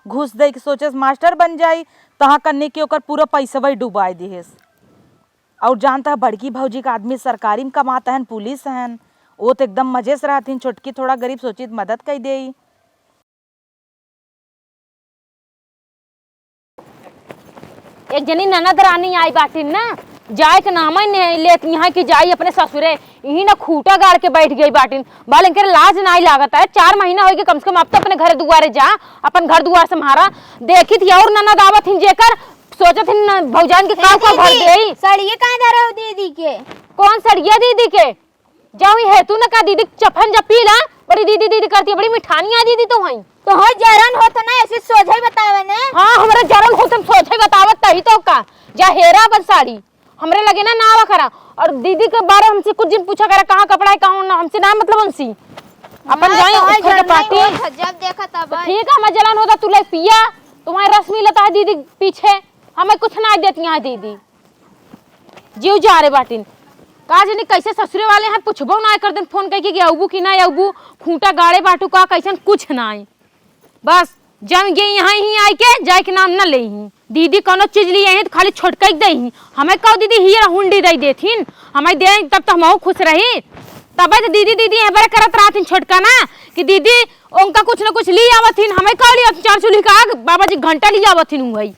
घूस दे के सोचेस मास्टर बन जाई, तहाँ करने के ओकर पूरा पैसा वही डुबाई दिहेस। और जानता है बड़की भौजी का आदमी सरकारी में कमाता है, पुलिस है, वो तो एकदम मजे से रहती। छोटकी थोड़ा गरीब सोची मदद कर दे। एक जनी ननद रानी आई बाटी ना, जाए के नाम ही नहीं लेत यहाँ की जाई अपने ससुरे, यही ना खूटा गाड़ के बैठ गई बाटिन। बाल इनके लाज नहीं लागत है, 4 महीना हो गए कम से कम। अब तो अपने घर दुआरे जा, अपन घर दुआर से मारा देखी थी। और ननद आवत हिन जेकर सोचत हिन भौजान के काम का भर दे। सड़िए कहाँ जा रहे हो दीदी के? कौन सड़िया दीदी के? जाओ हेतु ना का दीदी चफन जब पी ला बड़ी दीदी दीदी करती है, बड़ी मिठानियां दीदी तो वहीं तो हो जरन हो तो ना ऐसे सोझे बतावे ने। हाँ हमरा जरन हो तुम सोचे बतावत तही तो का जा हेरा बन साड़ी हमरे लगे ना नावा करा। और दीदी के बारे हमसे कुछ दिन पूछा करा कहाँ कपड़ा है कहाँ ना, हमसे ना मतलब उनसी अपन जाए उठे के पार्टी जब देखा तब ठीक है। मैं जलन होता तुले पिया तुम्हारे रस मिलता है दीदी पीछे, हमें कुछ ना देती है दीदी। जीव जा रहे बाटिन का जनी कैसे ससुरे वाले हैं पूछबो ना कर दिन फोन करके कि आऊबू कि ना आऊबू, खूंटा गाड़े बाटू का कैसन कुछ ना। बस जम गए यहाँ ही आई के जाए के नाम न ले ही दीदी कोनो चीज लिए हैं तो खाली छोटका दे ही हमें कहो दीदी हीरा हुंडी दे देथिन हमें दे तब तो हम खुश रही। तब तो दीदी दीदी बड़े करत रहथिन छोटका ना कि दीदी उनका कुछ ना कुछ ली आवथिन, हमें कहो लिया 4 चूल्ही का आग बाबा जी घंटा ली आवथिन। वही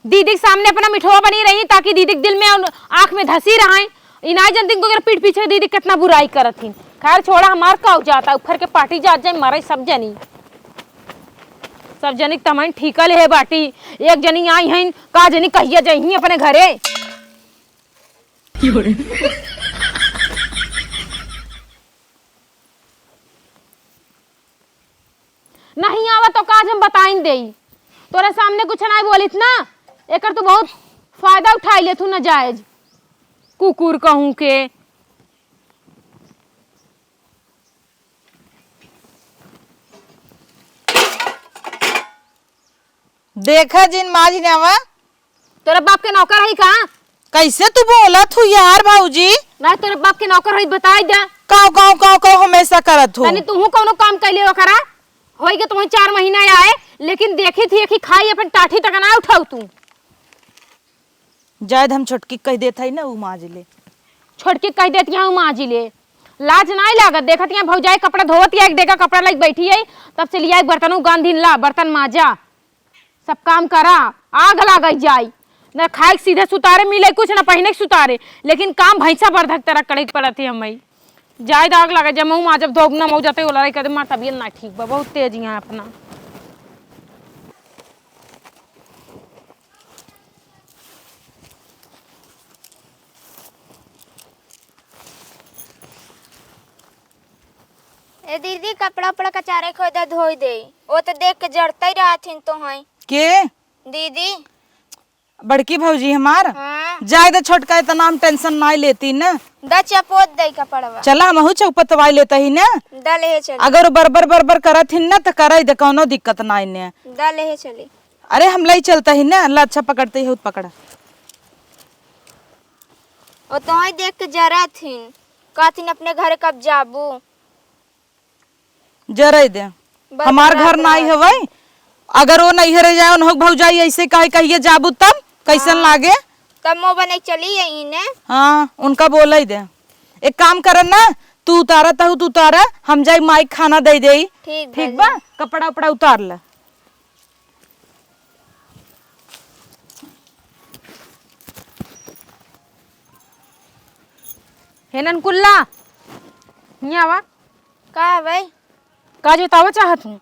दीदी के सामने अपना मिठवा बनी रही ताकि दीदी के दिल में आंख में धसी रहा। इनाय जनती को पीठ पीछे दीदी कितना बुराई करथिन। खैर छोड़ा हमार का जाता उफर के पार्टी जा जाए मारे सब जनी तमन ठीकल है बाटी। एक जनी आई हैं का जनी कहिया जही अपने घरे नहीं आवा तो काज हम बताइन दे तोरे सामने कुछ नहीं बोलित ना एकर तो बहुत फायदा उठा ले तू न जायज कुकुर कहूं के। देखा जिन माज नेवा तोरे बाप के नौकर है का? कैसे तू बोलत हूँ यार भौजी? नहीं तोरे बाप के नौकर है बताई दे। काव काव काव काव हमेशा करत हूँ। तनी तू कोनो काम कैले करा होई के तुम्हें 4 महीना आए लेकिन देखी थी कि खाई अपन टाठी तक ना उठाऊ तू। जायद हम छोटकी कह देत है ना उ माज ले छोटकी कह देती हूँ माँ जी ले लाज नहीं लागत। देखत यहाँ भौजाई कपड़ा धोवत एक देगा कपड़ा लग बैठी है तब से लिया बर्तनों गांधी ला बर्तन माजा सब काम करा आग लाग जाए न खाए सीधे सुतारे मिले कुछ न पहने सुतारे लेकिन काम भैंसा बर्धक तरह करे पड़त है हमें जाए आग लगा जब मऊ जब धोबना मऊ जाते लड़ाई कर मार तबियत ना ठीक बा बहुत तेज यहाँ अपना। ए दीदी कपड़ा उपड़ा कचारे खोदा धोई दे वो तो देख के जड़ता ही रहथिन तो है के दीदी बड़की भौजी हमार। हाँ जायद छोटका इतना हम टेंशन नहीं लेती न द चपोत दे कपड़वा चला हम चौपत वाई लेता ही न दले है चली अगर बरबर बरबर करत ही न तो करे दे कोनो दिक्कत नहीं ने दले है चली। अरे हम लई चलता ही न अल्लाह अच्छा पकड़ते ही पकड़ा वो तो ही देख के जरा थिन कहथिन अपने घर कब जाबू जरे दे हमार घर नहीं है वही अगर वो नहीं रह जाए उन्होंने भौजाई ऐसे कहे कहिए जाबू तब कैसन लागे तब मो बने चली यही ने। हाँ उनका बोला ही दे एक काम कर ना तू उतारा तू उतारा हम जाई माइक खाना दे दे ठीक बा कपड़ा उपड़ा उतार ला। हेनन कुल्ला यहाँ वा का भाई का जतावा चाहत हूँ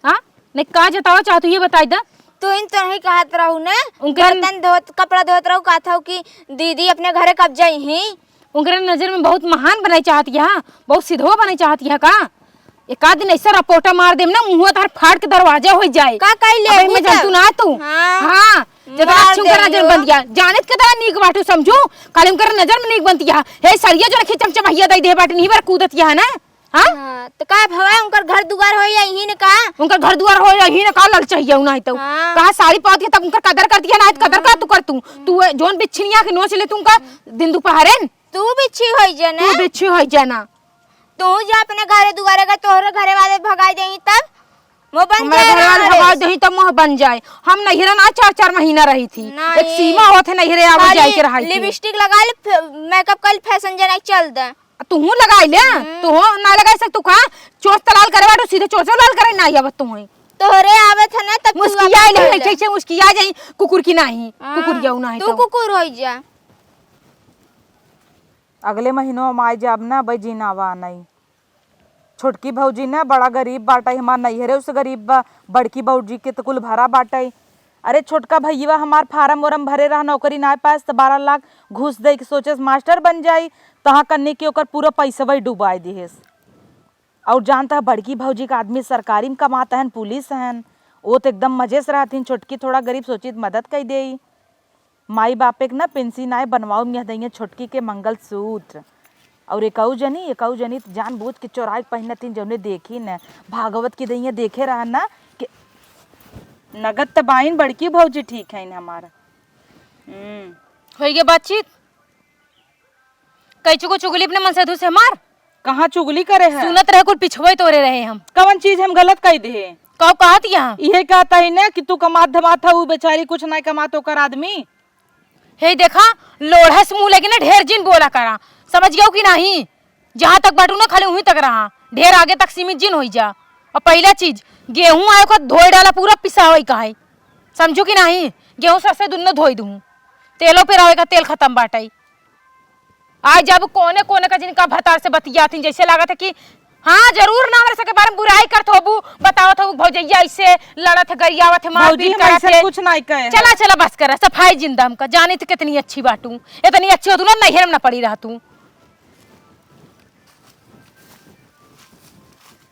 हाँ नहीं का जतावा चाहत हूँ ये बताई दा तू इन तो नहीं कहत रहू ने उनके बर्तन धोत कपड़ा धोत रहू कहत हूँ कि दीदी अपने घरे कब जाई ही उनके नजर में बहुत महान बनाई चाहती है बहुत सिधवा बनाई चाहती है का एक आध दिन ऐसा रपोटा मार देम ना मुंह तार फाड़ के दरवाजा हो जाए का कइले मैं जानतू ना तू हाँ जरा अच्छू कर नजर बन गया जानत के तरह नीक बाटू समझू कालिम कर नजर में नीक बनती है हे सरिया जो रखी चमचा भैया दई दे बाटी नहीं बार कूदत है ना। हाँ तो का भवा उनकर घर दुआर हो यही ने का उनका घर द्वार हो यही ना का लग चाहिए ना तो कहा साड़ी पाती है तब उनका कदर कर दिया ना कदर का तू कर तू जोन बिच्छनिया के नोच ले तुमका दिन दोपहरे तू बिच्छी होई जना तू बिच्छी होई जाना तू जा अपने घरे दुआरे का तोहरे घरे वाले भगाई देही तब मुंह बन हमारे जाए घर वाले ना भगा दही तो मुंह बन जाए। हम नहिरा ना 4-4 महीना रही थी, नहीं। एक सीमा होते नहिरे आवे जाए के रही थी। लिपस्टिक लगा ले, मेकअप कर फैशन जना चल दे। तू लगाई ले, तू ना लगाई सक, तू का चोच तलाल करे बाटू सीधे चोचो लाल करे ना आवत तू है। तोहरे आवे थे ना तब मुस्किया ले कैसे मुस्किया जाई कुकुर की नहीं, कुकुर जाऊ नहीं तू तो कुकुर होई जा। अगले महीनों में आए जब ना भाई जीनावा नहीं। छोटकी भौजी ने बड़ा गरीब बाटा हमार नैहरे उस गरीब बा, बड़की भौजी के तो कुल भरा बाटा। अरे छोटका भैया हमार फार्म वारम भरे रहा, नौकरी ना पास तो 12 लाख घूस दे के सोचे मास्टर बन जाई, तहाँ करने के ओकर पूरा पैसा वही डुबाई दिहेस। और जानता है बड़की भौजी का आदमी सरकारी में कमाता है, पुलिस है, वो तो एकदम मजे से रहती। छोटकी थोड़ा गरीब सोची मदद कर दे। माई बापे के ना पेंशन आए बनवाओ मिया दी छोटकी के मंगलसूत्र। और एकऊ जनी जान बूझ के चौराहे पहने तीन जौने देखी न भागवत की दैया देखे रहा ना कि नगद तबाइन बड़की भौजी ठीक है हमारा। हो गई बातचीत कैचू को चुगली अपने मन से मार। कहाँ चुगली करे है? सुनत रहे कुछ पिछवे तोरे रहे हम। कौन चीज हम गलत कह दे? कब कहत यहाँ ये कहता ही ना कि तू कमात धमात था, वो बेचारी कुछ नहीं कमात होकर आदमी। हे देखा लोढ़ा से मुँह लेके ना ढेर जिन बोला करा, समझ गया कि नहीं? जहाँ तक बाटू ना खाली वहीं तक रहा, ढेर आगे तक सीमित जिन हो जा। और पहला चीज गेहूं आयो को धोए डाला पूरा पिसा हुई का है, समझो कि नहीं? गेहूं सस्ते दुनो धोई दूँ, तेलों पे रहे का तेल खत्म बाटाई। आज जब कोने कोने का जिनका भतार से बतिया थी, जैसे लगा था कि हाँ जरूर ना हमारे सके बारे में बुराई करत होबू, बताओ तो भौजैया ऐसे लड़त गरियावत मारपीट करत। कुछ नहीं कहे। चला चला बस कर, सफाई जिंदा हमका जानी थी कितनी अच्छी बाटू, इतनी अच्छी हो तू ना नैहर में ना पड़ी रहा तू।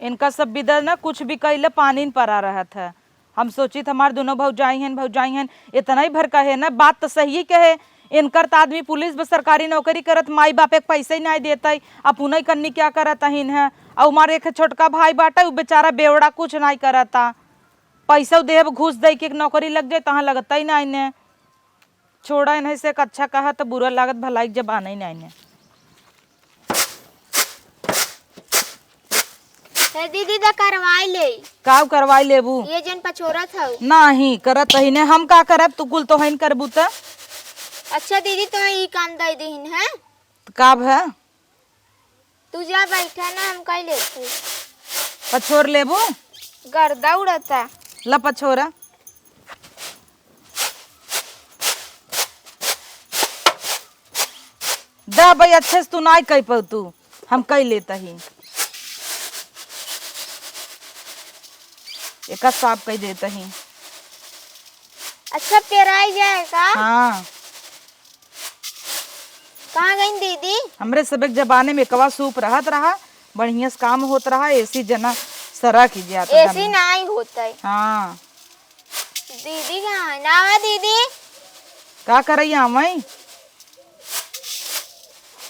इनका सब बिदर ना कुछ भी कहले पानी में पड़ा रहा था। हम सोची थे हमारे दोनों भौजाई हैं इतना ही भर कहे ना, बात तो सही कहे। इनकर तो आदमी पुलिस में सरकारी नौकरी करत, माई बाप एक पैसे ही नहीं देता, अपन ही करनी क्या करता हिन है। और हमारे एक छोटका भाई बाटा वो बेचारा बेवड़ा कुछ नहीं करता, पैसा दे घूस दे के नौकरी लग जाए तहाँ लगता ही नहीं ने। छोड़ा इन्हें से अच्छा कहा तो बुरा लागत भलाई जब आना ही नहीं। दीदी दा करवाई ले। का करवाई लेबू? ये जन पछोरा था नहीं करत ही ने, हम का करब? तू कुल तो हइन करबू त। अच्छा दीदी तो ये काम दे दीन है काब है? तू जा बैठा ना, हम कह लेते। पछोर लेबू? गर्दा उड़ता ला पछोरा। दा भाई अच्छे से तू नहीं कह पाऊ, तू हम कह लेता ही एक साफ कह देता ही। अच्छा पेराई जाएगा। हाँ कहाँ गई दीदी? हमरे सब एक जबाने में कवा सूप रहत रहा, बढ़िया से काम होत रहा। ऐसी जना सरा की जाता ऐसी नहीं होता है। हाँ दीदी कहाँ है? ना दीदी का करई हमें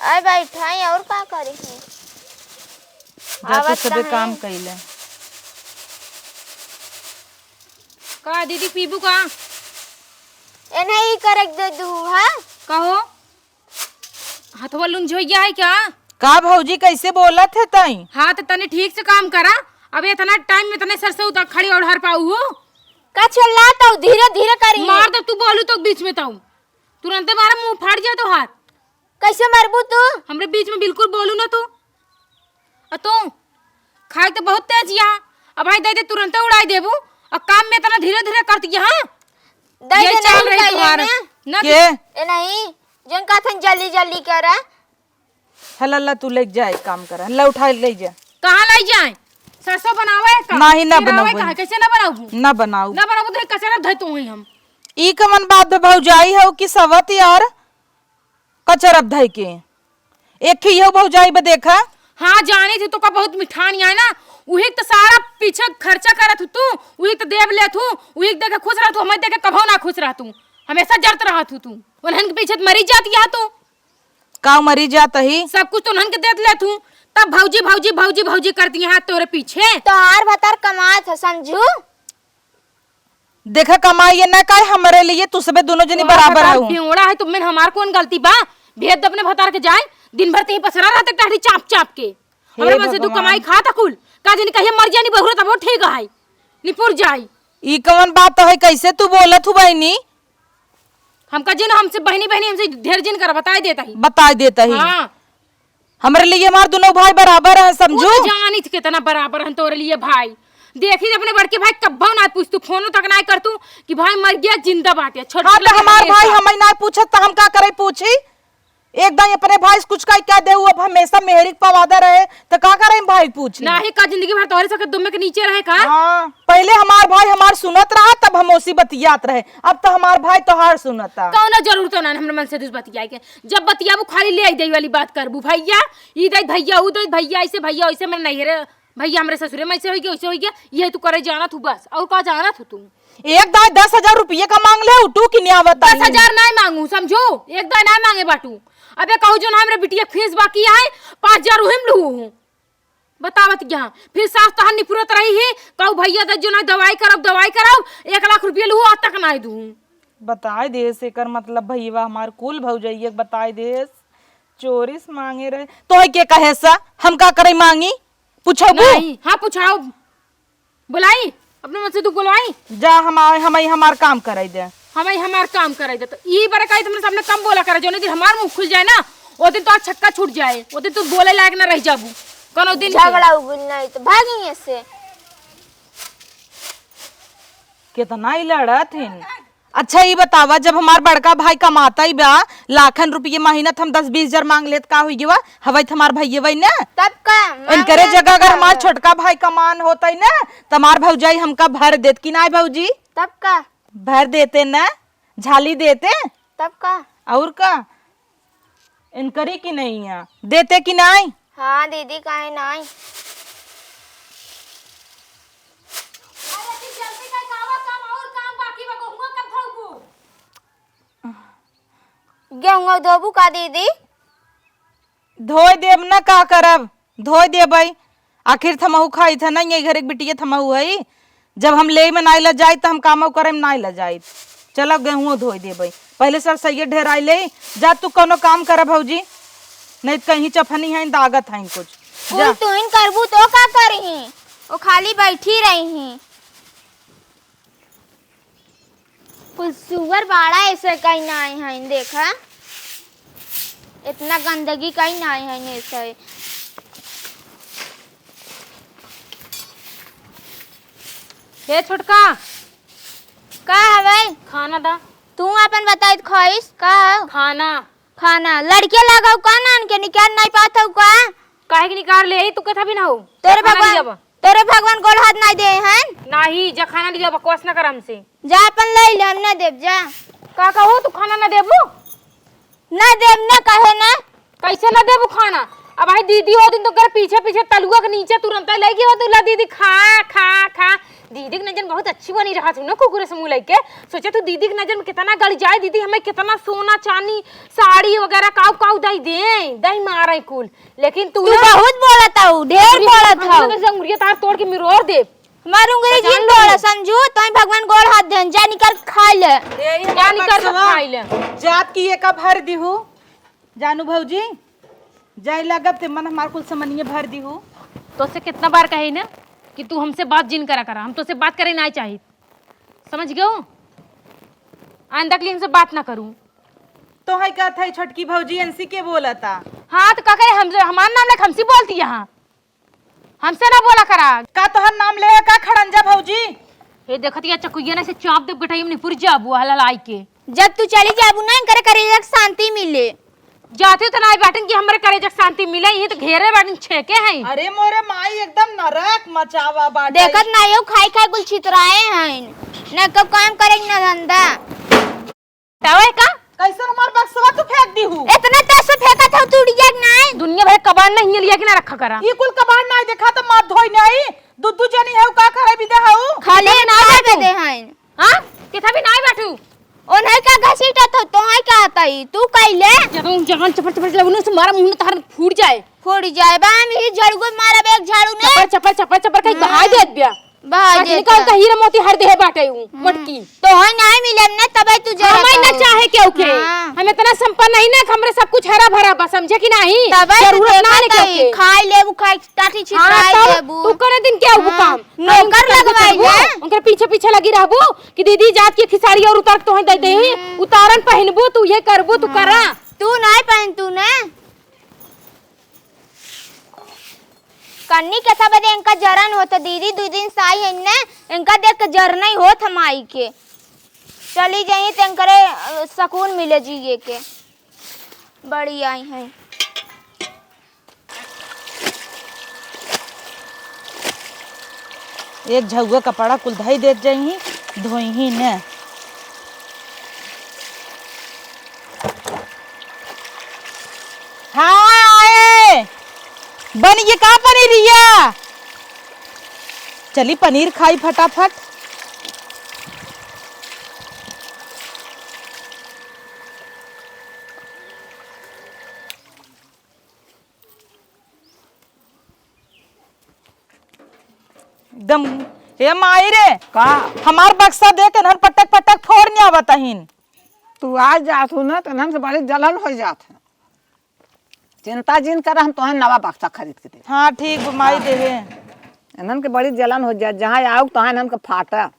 अरे बैठा है और का करे है? जाते सबे काम कैले। का दीदी पीबू का ए नहीं करक दे दू है कहो हाथवा लुंझोइया है क्या? का भौजी कैसे बोला थे तई? हाथ तने ठीक से काम करा, अब इतना टाइम में तने सर से उतर खड़ी और हर पाऊ हो का चिल्लाता धीरे धीरे करी। मार दे तू बोलू तो बीच में ताऊ तुरंत मारा मुंह फाड़ जाए तो हाथ। कैसे मरबू तू? हमरे बीच में बिल्कुल बोलू ना तू। तू खाए तो बहुत तेज यहाँ, अब भाई दे दे तुरंत उड़ाई देबू और काम में इतना धीरे धीरे करती यहाँ। दे ये दे चल नहीं रही तुम्हारा ना के ए नहीं जन का थन जल्दी जल्दी करा। हल्ला तू ले जाए काम कर, हल्ला उठा ले जा। कहाँ लाई जाए? सरसों बनावे का? नहीं ना बनावे बनाऊं। कहाँ? कैसे ना बनाऊं? ना बनाऊ। ना बनाऊं तो कचरा धोई तो ही हम। ई कमन बात भौजाई हो कि सवत यार कचरब धई के एक ही हो भौजाई बे देखा। हाँ जाने थे तो का बहुत मिठानी है ना, उही तो सारा पीछे खर्चा करत तू, उही तो देव ले तू, उही देख के खुश रह तू, हमें देख के कभो ना खुश रह तू, हमेशा जरत रहा तू उन्हन के पीछे मरी जाती है तू। का मरी जात ही सब कुछ तो उन्हन के देत ले तू, तब भौजी भौजी भौजी भौजी करती है तोरे पीछे। तो हार भतार कमात है समझू। देखा कमाई ना का हमारे लिए तू सबे दोनों जनी बराबर है। बेवड़ा है तुम में, हमार कौन गलती बा? भेद अपने भतार के जाए, दिन भर ते ही पसरा रहते टाढ़ी चाप चाप के। हमरा मन से तू कमाई खा था कुल का जनी कहिए मर जानी बहुरत अब ठीक है। निपुर जाई। ई कौन बात है, कैसे तू बोलत हूँ बहनी? हमका जिन हमसे बहनी बहनी हमसे ढेर जिन कर बताई देता ही। बता देता ही। हाँ हमारे लिए हमारे दोनों भाई बराबर हैं, वो समझो। तो जानी थी कितना बराबर है तोरे लिए भाई। देखी अपने बड़के भाई कब्बा ना पूछ तू, फोन तक ना कर तू कि भाई मर गया जिंदा बाटे। हाँ तो हमारे भाई हमें ना पूछत तो हम का करे पूछी? एकदम अपने भाई से कुछ का क्या दे, अब हमेशा मेहरी पवादा रहे तो का करे भाई पूछी? नाही का जिंदगी भर तोरे सके दुम के नीचे रहे का। हाँ पहले हमार भाई हमार सुनत रहा, तब हम उसी बतियात रहे। अब तो हमार भाई तोहार सुनता। कौन जरूरत ना हमरे मन से दूस बतियाई के। जब बतियाबू खाली ले आई दे वाली बात करबू। भैया ई दे भैया उ दे भैया, ऐसे भैया वैसे मेरे नहीं रे भैया, हमरे ससुरे में ऐसे हो गया वैसे हो गया। ये तू करे जाना तू बस, और का जाना तू? एक दाई 10,000 रुपये का मांग ले उठू कि नहीं आवत? 10,000 नहीं मांगू, समझो। एक दाई नहीं मांगे बाटू। अबे कहू जो ना हमरे बिटिया फीस बाकी है 5,000 उहिम लू बतावत यहाँ। फिर सास तहां निपुरत रही है, कहू भैया दे जो ना दवाई करब 1 लाख रुपया लू आज तक नहीं दू। बताए देस एकर मतलब भैया हमार कुल भौजाइए बताए देस चोरिस मांगे रहे तो है के कहे सा हम का करे मांगी? पूछो नहीं। हाँ पूछाओ, बुलाई अपने मन से तू बुलवाई। जा हमार काम करे दे। हमें हमार काम करे दे तो ई बार का तुमने सामने कम बोला करे। जो दिन हमार मुंह खुल जाए ना वो दिन तो आज छक्का छूट जाए, वो दिन तू बोले लायक ना रह जाबू कोनो दिन। झगड़ा उगुल नहीं तो भागी ऐसे। कितना ही लड़त हिन। अच्छा ये बतावा, जब हमार बड़का भाई कमाता ही बा लाखन रुपये महीना, हम 10-20 हजार मांग लेत का हुई गवा? हवाई हमार भैया वही ना, तब का इनकरे जगह अगर हमार छोटका भाई कमान होता ही ना तो हमार भौजाई हमका भर देत कि ना भौजी? तब का भर देते ना, झाली देते तब का और का इनकरी की नहीं है देते कि नहीं? हाँ दीदी काहे नहीं। गेहूँ धोबू का दीदी? धोए देब ना, का करब? धोए देबई। आखिर थमहू खाई था नहीं, ये घर एक बिटिया थमहू है। जब हम ले में नहीं ल जाए तो हम काम करे में नहीं ल जाए। चलो गेहूँ धोए देबई। पहले सर सही ढेराई ले जा, तू कोनो काम कर भौजी, नहीं तो कहीं चफनी है दागत है कुछ। कुल तू इन करबू तो का करही? वो खाली बैठी रही। कुछ सुगर बाड़ा ऐसे कहीं नहीं है, देखा इतना गंदगी कहीं नहीं है ऐसे। हे छोटका का हवे? खाना दा। तू अपन बताई खोइस का खाना खाना लड़के लगाओ का नान के निकाल नहीं पाता का? काहे के निकाल ले तू कथा भी ना हो। तेरे भगवान गोड़ हाथ नहीं दे हैं। नहीं जा खाना लिया, बकवास ना कर हमसे। जा अपन ले ले, हम ना देव जा। का कहो तू खाना ना देबू? ना देव ना कहे ना। कैसे ना देबू खाना? अब भाई दीदी हो दिन तो कर पीछे पीछे तलुआ के नीचे तुरंत लगी हो तुला दीदी खा खा खा। दीदी की नजर बहुत अच्छी बनी रहा तू ना कुकुरे से मुंह लेके। सोचे तू दीदी की नजर में कितना गल जाए। दीदी हमें कितना सोना चांदी साड़ी वगैरह काऊ काऊ दही मारे कुल। लेकिन तू बहुत बोलत हूं, ढेर बोलत हूं। अंगुरिया तार तोड़ के मिरोर दे मारूंगी जिन बोला समझू तो भगवान गोड़ हाथ देन जा निकल खा ले। क्या निकल खाई ले जात की एक भर दी हूँ जानू भौजी, जाय लगब ते मन हमार कुल समनिए भर दी हूँ। तो से कितना बार कही ना कि तू हमसे बात जिन करा हम तो से बात करे ना चाहिए, समझ गए हो? आइंदा के लिए हमसे बात ना करूं। तो है का था छोटकी भौजी एनसी के बोला था। हाँ तो का करे हमसे हमारा नाम लेके हमसे बोलती यहाँ, हमसे ना बोला करा। का तोहर नाम ले का खड़ंजा भौजी? हे देखती चकुइया ने से चाप दे गठाई में पुर जाबू हला लाई के। जब तू चली जाबू ना करे करे शांति मिले। जाते तो ना बैठन कि हमरे करे जब शांति मिले, ये तो घेरे बैठन छेके हैं। अरे मोरे माई एकदम नरक मचावा बाटे। देखत ना यो खाई खाई कुल छितराए हैं ना, कब काम करेंगे ना धंधा। तावे का कैसे हमार बक्सवा तू फेंक दी हूँ? इतना पैसा फेंका था तू डिजाइन ना। दुनिया भर कबाड़ नहीं लिया कि ना रखा करा। ये कुल कबाड़ नहीं देखा तो मार धोई नहीं। दुद्दू जनी है का करे भी दे हूँ खाली ना बैठे दे हैं। हां किथा भी नहीं बैठू ओ नहीं का घसीटा तो है का आता ही तू कैले जब जगन चपड़ चपड़ लगने से मारा मुंह तार फूट जाए। फूट जाए बा हम ही झाड़ू को मारा एक झाड़ू ने चपड़ चपड़ चपड़ चपड़ कहीं बहा दे दिया। बाजे निकाल का हीरा मोती हर देह बाटे ऊ मोटकी तो है नहीं मिले ना तबे तू जरा हमें ना चाहे केहू के हाँ। हम इतना संपन्न नहीं ना कि हमरे सब कुछ हरा भरा बा, समझे कि नहीं? तबे जरूरत ना है केहू के। खाई लेबू खाई टाटी छिटराई हाँ, लेबू तू करे दिन क्या हुआ काम नौकर लगवाई ले उनके पीछे पीछे लगी रहबू कि दीदी जात की खिसारी और उतार तो दे दे उतारन पहनबू तू ये करबू तू करा तू नहीं पहन तू ने कन्नी कैसा बदे इनका जरन होता दीदी 2 दिन साई है ने इनका देख के जरना ही होत हमाई के चली जाइए तो इनकरे सुकून मिले जिए के बड़ी आई है। एक झगुआ कपड़ा कुल धई देत जाही धोई ही ने। हाँ आए बन ये का पनीर रिया चली पनीर खाई फटाफट। एकदम हे माई रे का हमार बक्सा देख के पटक पटक फोड़ नहीं आवत हिन। तू आ जात हो ना तो हमसे बड़ी जलन हो जात है। चिंता जिन कर हम तोहन नवा बक्सा खरीद के दे। हाँ ठीक माई देवे इन्हन के बड़ी जलन हो जात जहाँ आओ तहाँ इन्हन के फाटा।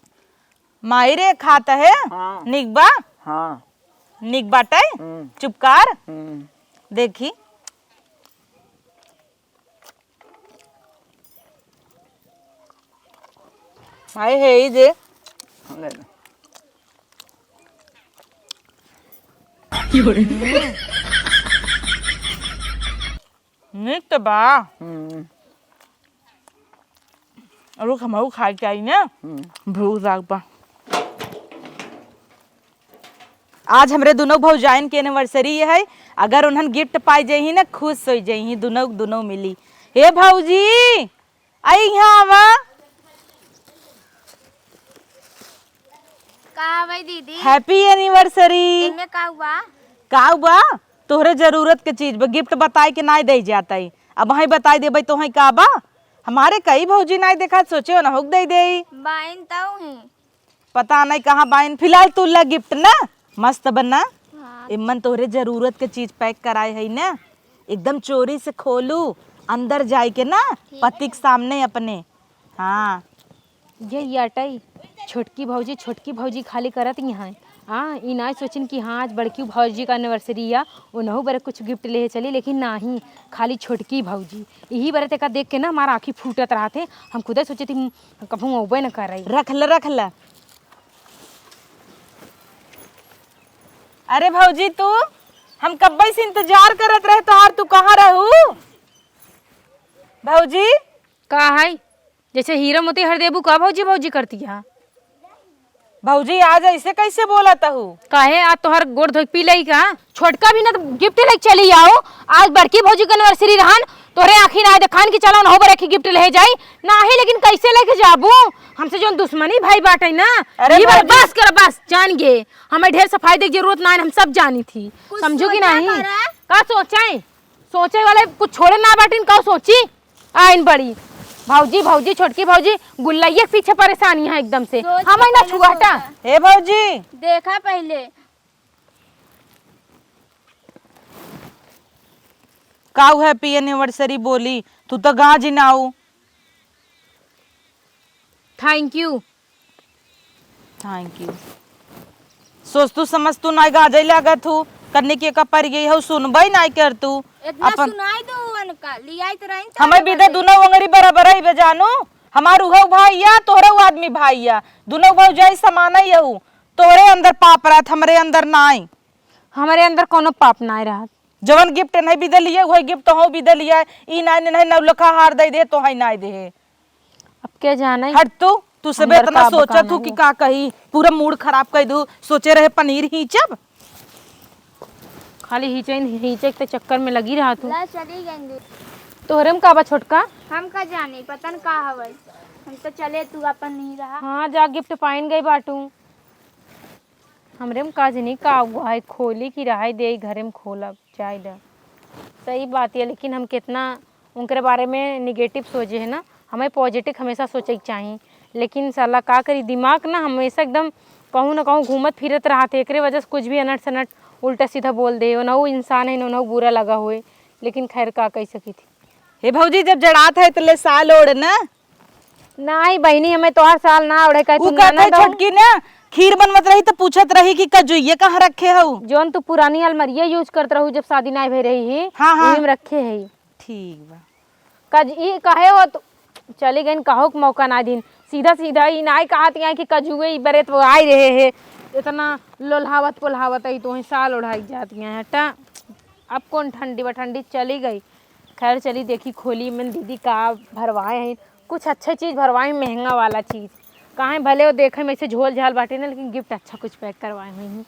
माई रे खाता है हाँ। निकबा हाँ निक बाटे हम्म। चुपकार हम्म। देखी माई है ही दे ले लो। निक तो बा हम्म। और हमारू खाई के आई ना भूख लाग बा। आज हमरे दोनों भौजाइन के एनिवर्सरी है अगर उन्हन गिफ्ट पाई जाही ना खुश हो जाही दोनों दोनों मिली। हे भौजी आई यहाँ आवा का भाई दीदी हैप्पी एनिवर्सरी। इनमें का हुआ का बा तोहरे जरूरत के चीज बा गिफ्ट बताए के ना दे जाता है अब वही बताई दे भाई तोह का बा हमारे कई भौजी ना देखा सोचे ना हो दे दे बाइन तो ही पता नहीं कहाँ बाइन फिलहाल तू ला गिफ्ट ना मस्त बना हाँ। इमन तोहरे जरूरत के चीज पैक कराए है ना एकदम चोरी से खोलू अंदर जाए के ना पति के सामने अपने। हाँ ये अटई छोटकी भौजी खाली करत यहाँ हाँ ई ना सोचिन कि हाँ आज बड़की भौजी का एनिवर्सरी या उन्हों बरे कुछ गिफ्ट ले चली लेकिन नहीं खाली छोटकी भौजी यही बरे तेका देख के ना हमारा आँखी फूटत रहा थे हम खुद सोचे थी कभू अबे न कर रही रख ल अरे भौजी तू हम कब्बे से इंतजार करत रहे तोहार तू कहाँ रहू भौजी का है जैसे हीरा मोती हर देबू का भौजी करती है भौजी आज ऐसे कैसे बोला तहू काहे आज तोहर गोड़ धोई पी लई का छोटका भी ना तो गिफ्ट लेके चली आओ आज बड़की भौजी का एनिवर्सरी रहन तोरे आखिर आए देखान की चलो ना बरे की गिफ्ट ले जाई ना ही लेकिन कैसे लेके जाबू हमसे जो दुश्मनी भाई बाटे ना अरे ये बार भौजी। बस कर बस जान गे हमें ढेर सफाई की जरूरत ना है हम सब जानी थी समझो कि सोचा नहीं करा। का सोचे सोचे वाले कुछ छोड़े ना बाटिन का सोची आइन बड़ी भौजी छोटकी भौजी गुल्लैया के पीछे परेशानी है एकदम से सोच हमें के ना पहले छुआटा सोचा। हे भौजी देखा पहले काऊ हैप्पी एनिवर्सरी बोली तू तो गा जी नाऊ थैंक यू थैंक यू सोच तू समझ तू ना गा जाई लागत तू करने के का पर गई हो सुनबई ना कर तू इतना सुनाई दो उनका लियाई तो रही हमें भी दोनों वंगरी बराबर ही बेजानो हमार उहो भाईया तोहरे आदमी भाईया दोनों भौजाई समान ही हऊ तोहरे अंदर पाप रहत हमरे अंदर नाई हमारे अंदर कोनो पाप ना रहा जवन गिफ्ट नहीं भी दलिए वही गिफ्ट तो हो भी दलिए ई ना नहीं नौलखा हार दे दे तो है ना दे अब क्या जाना है हट तू सब अंदर इतना का सोचा बकाना तू है। कि का कही पूरा मूड खराब कर दू सोचे रहे पनीर ही जब खाली हीचे के चक्कर में लगी रहा तू ला चली गई तोहरे में का बा छोटका हम का जाने पतन का हवई हम तो चले तू अपन नहीं रहा हाँ जा गिफ्ट पाइन गई बाटू हमरे में का जनी का है खोली की रहाई दे घरे में खोलब चाय दा सही बात है लेकिन हम कितना उनके बारे में निगेटिव सोचे है ना हमें पॉजिटिव हमेशा सोचे के चाहिए लेकिन साला का करी, दिमाग ना हमेशा एकदम कहूँ ना कहूँ घूमत फिरत रहा थे, एकरे वजह से कुछ भी अनट सनट उल्टा सीधा बोल दे। ना वो इंसान है ना बुरा लगा हुए, लेकिन खैर का कह सकी थी। हे भौजी जब जड़ात है तो ले साल ओढ़ ना। नहीं बहनी, हमें तो हर साल ना उड़े कहे उ तू कहते नाना दो। छोटकी ना खीर बनवत रही तो पूछत रही कि कजुइये कहाँ रखे हऊ। जोन तू पुरानी अलमारिया यूज करत रहू जब शादी ना भई रही है, हाँ, हाँ। उही में रखे है। ठीक बा। कज ई कहे हो तो चले गए, कहो के मौका ना दिन, सीधा सीधा ई नाई कहत यहाँ कि कजुए ई बरे तो आई रहे है, इतना लोल्हावत पोल्हावत आई तो साल उड़ाई जाती हैं हटा। अब कौन ठंडी व ठंडी चली गई। खैर चली देखी खोली में दीदी का भरवाए हैं, कुछ अच्छा चीज़ भरवाए, महंगा वाला चीज़ कहाँ भले वो देखे में ऐसे झोल झाल बाटे ना, लेकिन गिफ्ट अच्छा कुछ पैक करवाए हुए हैं।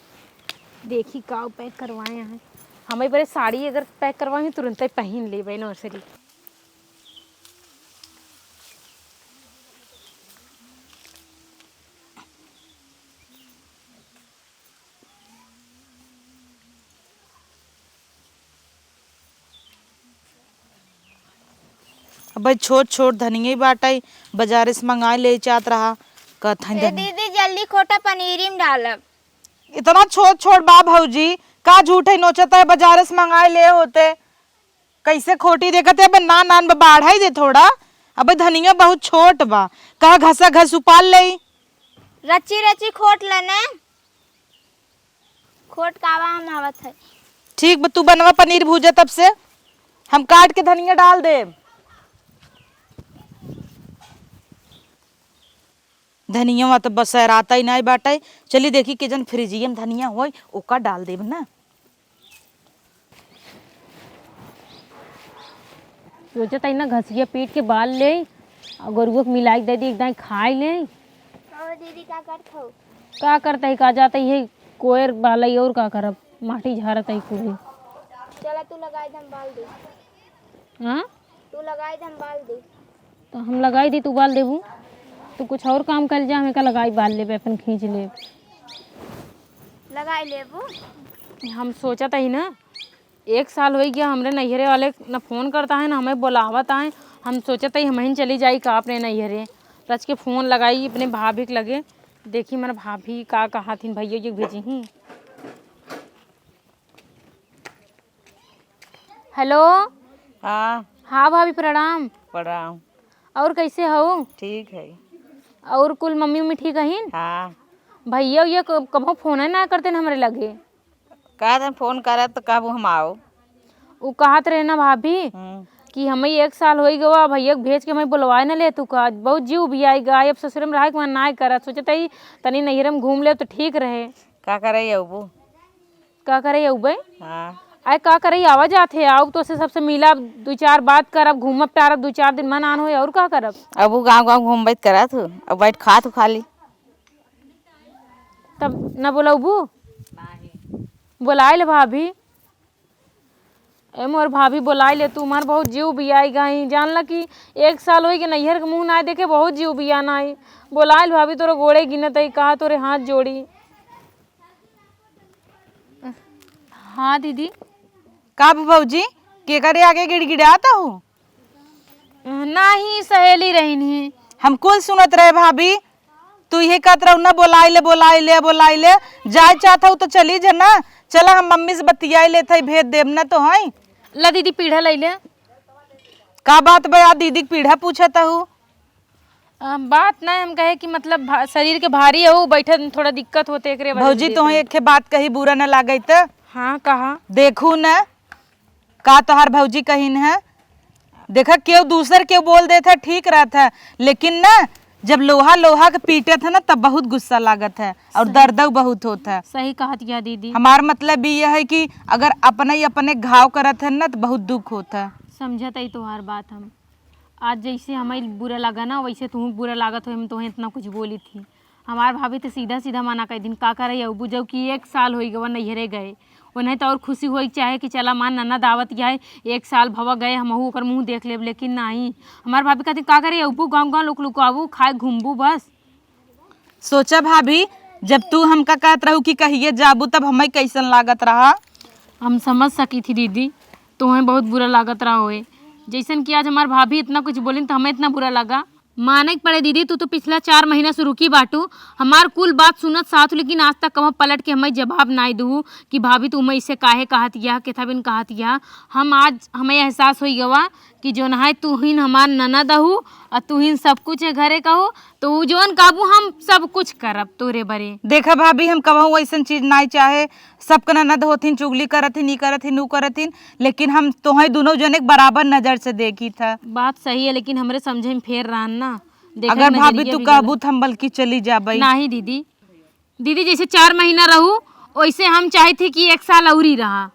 देखी का पैक करवाए हैं। हमें बड़े साड़ी अगर पैक करवाए तुरंत ही पहन ले भाई नर्सरी। अब छोट छोट धनिया बाटाई बाजार से मंगाए ले चाहत रहा कहता दीदी जल्दी खोटा पनीरी में डालब। इतना छोट छोट बा भौजी का झूठ है नोचता है बाजार से मंगाए ले होते कैसे खोटी देखते अब नान नान बढ़ाई दे थोड़ा। अब धनिया बहुत छोट बा कहा घसा घस उपाल ले। रची रची खोट लने खोट कावा हम आवत है। ठीक बा तू बनवा पनीर भूजा तब से हम काट के धनिया डाल दे। धनिया तो बस आता ही नहीं बाटे। चली देखी कि जन फ्रिजिये में धनिया हो ओका डाल देब ना। सोचता है ना घसिया पीट के बाल ले और गरुआ को मिलाई दे दी एकदम खाई ले। और दीदी का करत हो? का करता है का जाता है कोयर बाल और का करब माटी झारत है पूरी। चला तू लगाई दम बाल दे। हाँ तू लगाई दम बाल दे। तो हम लगाई दी तू बाल देबू, तू कुछ और काम कर जा, हमें का लगाई बाल ले अपन खींच ले। लगाई लेबू। हम सोचा था ही ना 1 साल हो गया हमरे नैहरे वाले ना फोन करता है ना हमें बुलावत है। हम सोचा था हम चली जाई का अपने नैहरे रच के फ़ोन लगाई अपने भाभी के लगे। देखी मेरा भाभी का कहा थी भैया जी भेजी ही। हेलो हाँ हाँ भाभी प्रणाम। प्रणाम। और कैसे हो? ठीक है। और कुल मम्मी उम्मी ठीक है? हाँ भैया ये कभी फोन ना करते न हमारे लगे। कहा फोन करा तो कब हम आओ। वो कहत रहे ना भाभी कि हमें 1 साल हो गया भैया भेज के हमें बुलवाए ना ले तू का बहुत जीव भी आएगा। अब ससुर में रह के ना करा सोचता ही तनी नैहर में घूम ले तो ठीक रहे। का करे अबू? का करे अबे? हाँ आए का करे आवा जाते आओ तो से सबसे मिला 2-4 बात करब घूमब टारब 2-4 दिन मन आन हो और का करब। अबू गाँव गाँव घूम बैठ करा तू अब बैठ खा तू खाली तब न बोलबू बुलाए ले भाभी। ए मोर भाभी बुलाए ले तू मार बहुत जीव भी आई गई जान ला कि 1 साल हो कि नैहर के मुँह ना देखे बहुत जीव भी आना आई। बुलाए भाभी तोरा गोड़े गिनत आई कहा तोरे हाथ जोड़ी। हाँ दीदी का भौजी के करे आगे गिड़गिड़ाता हूँ? नहीं सहेली रही नहीं। हम कुल सुनत रहे भाभी तू ये कहत रहू ना बोलाई ले जाए चाहता हूँ तो चली जा ना। चला हम मम्मी से बतियाई लेते भेज देब ना तो है। ला दीदी पीढ़ा ले ले। का बात बया दीदी के पीढ़ा पूछता हूँ? बात नहीं हम कहे कि मतलब शरीर के भारी है वो बैठे थोड़ा दिक्कत होते एकरे वजह भौजी से तो एक बात कही बुरा न लागे तो हाँ कहा देखू न का तोहार भौजी कहीन है। देखा क्यों दूसर क्यों बोल देता ठीक रहता है, लेकिन ना जब लोहा लोहा के पीटे था ना तब बहुत गुस्सा लागत है और दर्द बहुत होता है। सही कहा दिया दीदी। हमार मतलब ये है कि अगर अपने ही अपने घाव करत है ना तो बहुत दुख होता है। समझता ही तो हर बात हम आज जैसे हमें बुरा लगा ना वैसे तुम्हें बुरा लागत हो हम तुम्हें इतना कुछ बोली थी। हमार भाभी तो सीधा सीधा माना कई दिन का करे अबू जब कि 1 साल हो गया नैहरे गए उन्हें तो और खुशी हो चाहे कि चला मान नन्ना दावत जाए 1 साल भवा गए हम ओकर मुँह देख ले, लेकिन नहीं हमार भाभी कहती का करे अबू गाँव गाँव लुक लुकाबू खाए घूमबू बस। सोचा भाभी जब तू हमका कहत रहू कि कहिए जाबू तब हमें कैसन लागत रहा। हम समझ सकी थी दीदी तुम्हें बहुत बुरा लागत रहा होए जैसन कि आज हमार भाभी इतना कुछ बोली तो हमें इतना बुरा लगा। माने के पड़े दीदी, तू तो पिछला 4 महीना से रुकी बाटू, हमार कुल बात सुनत साथ, लेकिन आज तक कहाँ पलट के हमें जवाब नाई दू कि भाभी तू मैं इसे काहे कहतिया, केथा बिन कहतिया। हम आज हमें एहसास हो गवा कि जो है तू ही हमार ननद हूँ और तू ही सब कुछ है घरे कहू, तो जोन काबू हम सब कुछ करब तोरे बरे। देखा भाभी, हम कहूँ ऐसा चीज नहीं चाहे, सबके ननद होथिन, चुगली करथिन, ई करथिन, ऊ करथिन, लेकिन हम तोहे दोनों जने के बराबर नजर से देखी था। बात सही है, लेकिन हमरे समझे में फेर रहन ना। अगर भाभी तू कहबू तो हम बल्कि चली जाबई। नहीं दीदी, दीदी जैसे 4 महीना रहू वैसे हम चाहे थे कि 1 साल और ही रहा,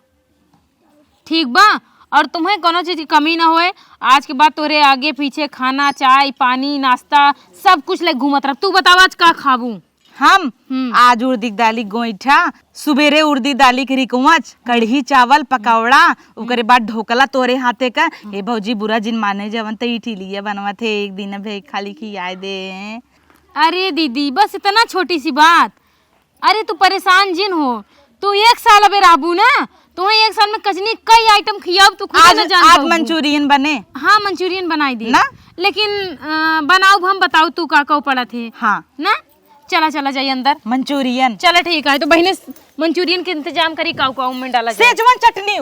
ठीक बा। और तुम्हें कोनो चीज की कमी ना होए। आज के बाद तोरे आगे पीछे खाना, चाय, पानी, नाश्ता सब कुछ ले घूमत रह। तू बतावा आज का खाबू? हम आज उड़दी दाली गोईठा, सुबेरे उड़दी दाली के रिकवच, कढ़ी चावल पकौड़ा, ओकरे बाद ढोकला तोरे हाथे का। ए भौजी बुरा जिन माने जवन त इटलिया बनवा थे, एक दिन भे खाली खियाए दे। अरे दीदी बस इतना छोटी सी बात। अरे तू परेशान जिन हो, तू 1 साल अबे रहबू ना, तुम्हें 1 साल में कजनी कई आइटम खियाब, तू खुद न जान। आज मंचूरियन बने। हाँ मंचूरियन बनाई दी ना, लेकिन बनाओ हम, बताओ तू का पड़ा थे। हाँ ना, चला चला जाइए अंदर मंचूरियन। चला ठीक है, तो बहने मंचूरियन के इंतजाम करी, काऊ काऊ में डाला जाए। सेजवान चटनी